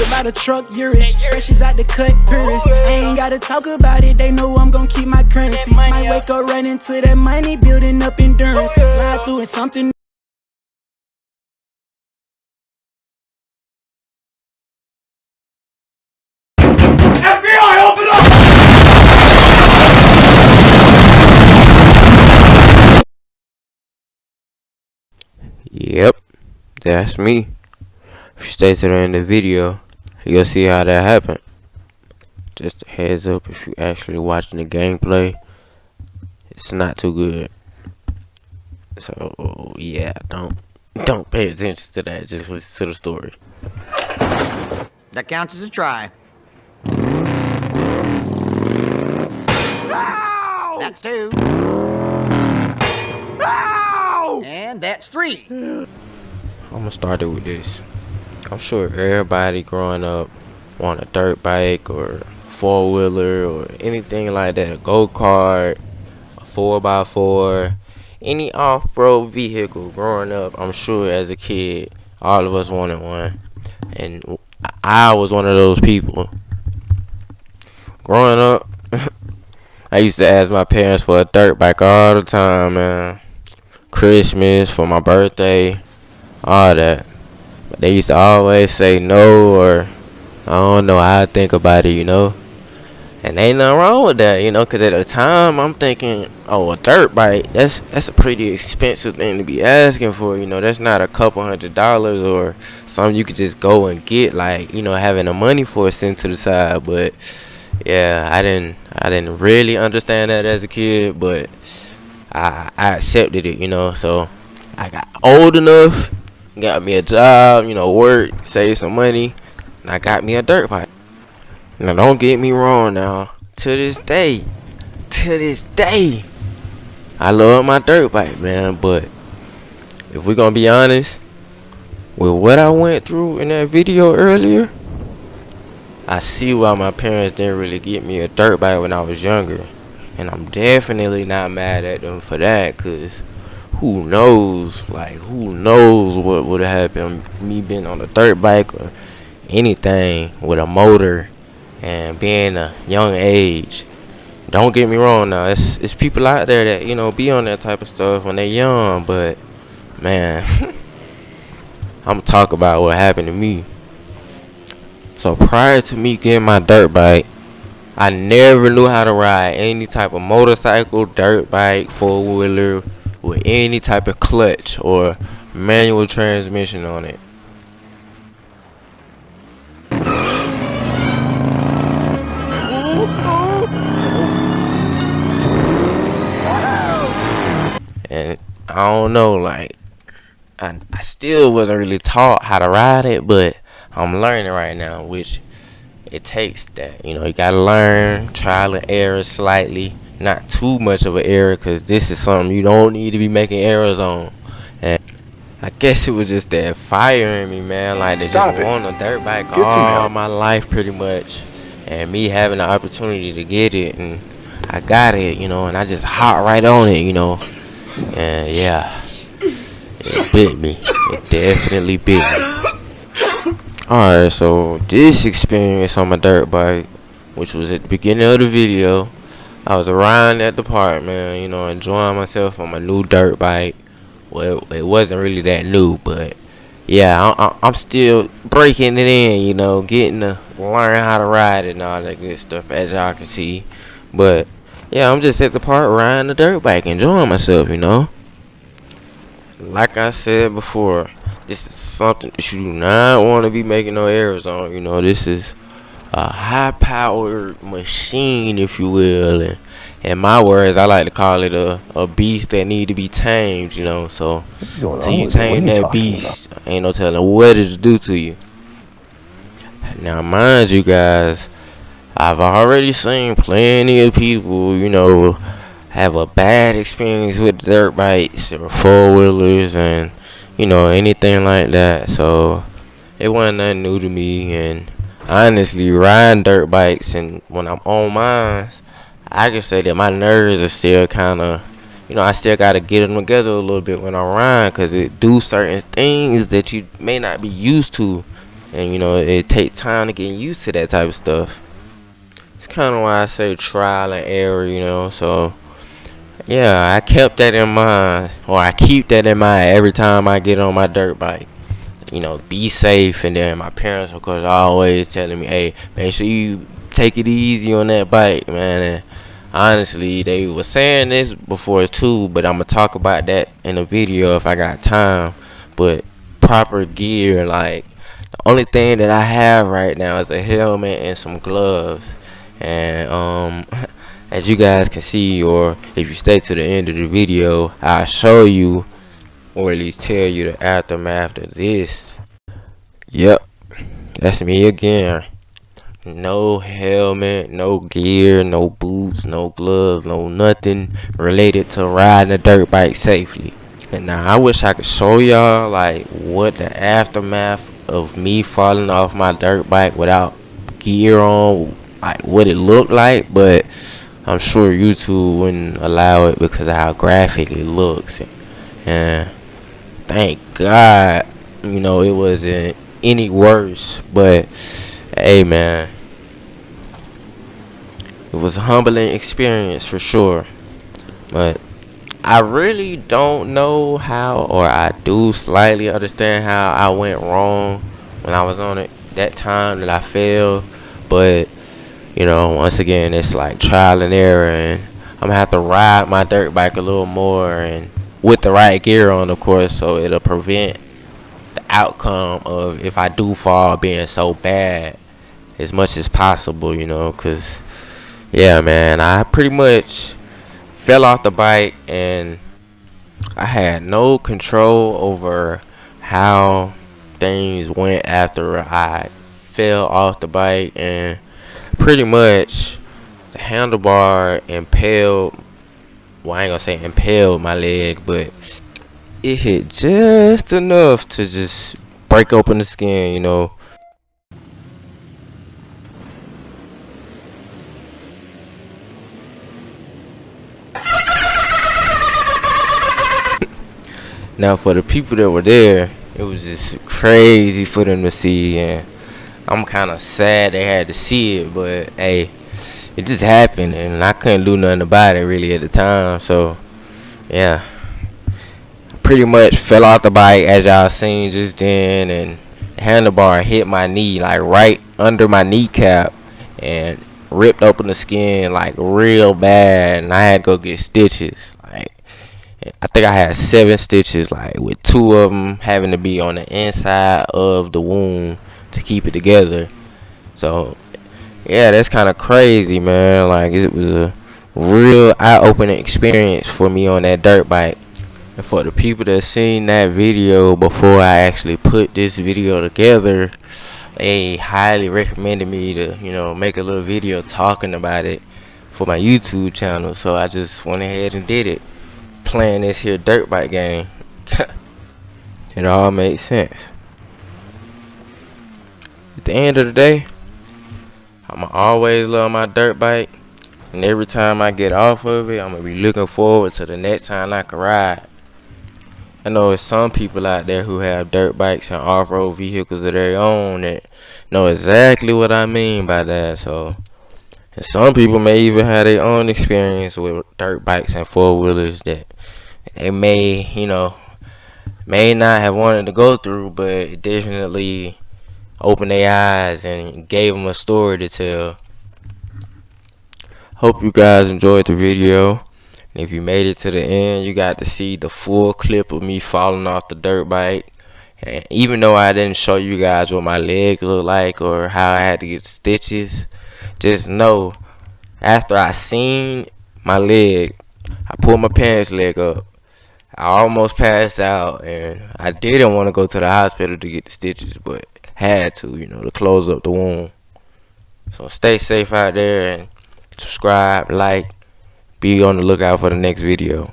about a truck, Urus. She's out the cut, Purist. I ain't gotta talk about it, they know I'm gon' keep my currency. Might wake up running to that money, building up endurance. Slide through it, something. FBI, open up! Yep, that's me. If you stay to the end of the video, you'll see how that happened. Just a heads up, if you actually watching the gameplay, it's not too good. So yeah, don't pay attention to that. Just listen to the story. That counts as a try. Ow! That's 2. Ow! And that's 3. I'm gonna start it with this. I'm sure everybody growing up want a dirt bike or 4-wheeler or anything like that, a go-kart, a 4x4, any off-road vehicle growing up. I'm sure as a kid, all of us wanted one, and I was one of those people. Growing up, I used to ask my parents for a dirt bike all the time, man. Christmas, for my birthday, all that. But they used to always say no, or I don't know how I think about it, you know. And ain't nothing wrong with that, you know, because at the time I'm thinking, oh, a dirt bike, that's a pretty expensive thing to be asking for, you know. That's not a couple $100 or something you could just go and get, like, you know, having the money for it sent to the side. But yeah, I didn't really understand that as a kid, but I accepted it, you know. So I got old enough, got me a job, you know, work, save some money, and I got me a dirt bike. Now don't get me wrong now, to this day, I love my dirt bike, man. But if we're gonna be honest, with what I went through in that video earlier, I see why my parents didn't really get me a dirt bike when I was younger. And I'm definitely not mad at them for that, cause who knows what would have happened, me being on a dirt bike or anything with a motor and being a young age. Don't get me wrong now, it's people out there that, you know, be on that type of stuff when they're young, but man, I'm gonna talk about what happened to me. So prior to me getting my dirt bike, I never knew how to ride any type of motorcycle, dirt bike, 4-wheeler with any type of clutch or manual transmission on it. And I don't know, like, I still wasn't really taught how to ride it, but I'm learning right now, which it takes that, you know. You gotta learn, trial and error slightly, not too much of an error, because this is something you don't need to be making errors on. And I guess it was just that fire in me, man, like, they just want a dirt bike all my life pretty much, and me having the opportunity to get it, and I got it, you know, and I just hot right on it, you know. And yeah, it bit me. It definitely bit me. Alright, so this experience on my dirt bike, which was at the beginning of the video, I was around at the park, man, you know, enjoying myself on my new dirt bike. Well, it wasn't really that new, but yeah, I'm still breaking it in, you know, getting to learn how to ride it and all that good stuff, as y'all can see. But yeah, I'm just at the park riding the dirt bike, enjoying myself, you know. Like I said before, this is something that you do not want to be making no errors on, you know. This is a high-powered machine, if you will, and in my words, I like to call it a beast that need to be tamed, you know. So until you tame that beast, ain't no telling what it'll do to you. Now, mind you guys, I've already seen plenty of people, you know, have a bad experience with dirt bikes or 4-wheelers and, you know, anything like that. So it wasn't nothing new to me. And honestly, riding dirt bikes, and when I'm on mine, I can say that my nerves are still kind of, you know, I still got to get them together a little bit when I ride, because it do certain things that you may not be used to. and you know, it take time to get used to that type of stuff. It's kind of why I say trial and error, you know. So yeah, I kept that in mind, or I keep that in mind every time I get on my dirt bike. You know, be safe. And then my parents, of course, are always telling me, hey, make sure you take it easy on that bike, man. And honestly, they were saying this before too, but I'm gonna talk about that in a video if I got time. But proper gear, like, the only thing that I have right now is a helmet and some gloves. And as you guys can see, or if you stay to the end of the video, I'll show you, or at least tell you, the aftermath of this. Yep, that's me again. No helmet, no gear, no boots, no gloves, no nothing related to riding a dirt bike safely. And now I wish I could show y'all like what the aftermath of me falling off my dirt bike without gear on, like what it looked like, but I'm sure YouTube wouldn't allow it because of how graphic it looks. And thank God, you know, it wasn't any worse. But hey, man, it was a humbling experience for sure. But I really don't know how, or I do slightly understand how I went wrong when I was on it that time that I failed. But you know, once again, it's like trial and error, and I'm gonna have to ride my dirt bike a little more, and with the right gear on, of course, so it'll prevent the outcome of, if I do fall, being so bad as much as possible, you know. Cause yeah, man, I pretty much fell off the bike, and I had no control over how things went after I fell off the bike. And pretty much the handlebar impaled, well, I ain't gonna say impaled my leg, but it hit just enough to just break open the skin, you know. Now for the people that were there, it was just crazy for them to see, and I'm kind of sad they had to see it, but hey, it just happened, and I couldn't do nothing about it really at the time. So yeah, pretty much fell off the bike as y'all seen just then, and the handlebar hit my knee, like right under my kneecap, and ripped open the skin like real bad, and I had to go get stitches. Like, I think I had 7 stitches, like with 2 of them having to be on the inside of the wound to keep it together. So yeah, that's kind of crazy, man. Like, it was a real eye-opening experience for me on that dirt bike. And for the people that seen that video before I actually put this video together, they highly recommended me to, you know, make a little video talking about it for my YouTube channel. So I just went ahead and did it, playing this here dirt bike game. It all makes sense. At the end of the day, I'ma always love my dirt bike, and every time I get off of it, I'm gonna be looking forward to the next time I can ride. I know there's some people out there who have dirt bikes and off-road vehicles of their own that know exactly what I mean by that. So, and some people may even have their own experience with dirt bikes and four-wheelers that they may, you know, may not have wanted to go through, but it definitely opened their eyes and gave them a story to tell. Hope you guys enjoyed the video. And if you made it to the end, you got to see the full clip of me falling off the dirt bike. And even though I didn't show you guys what my leg looked like or how I had to get stitches, just know, after I seen my leg, I pulled my pants leg up. I almost passed out, and I didn't want to go to the hospital to get the stitches, but had to, you know, to close up the wound. So stay safe out there, and subscribe, like, be on the lookout for the next video.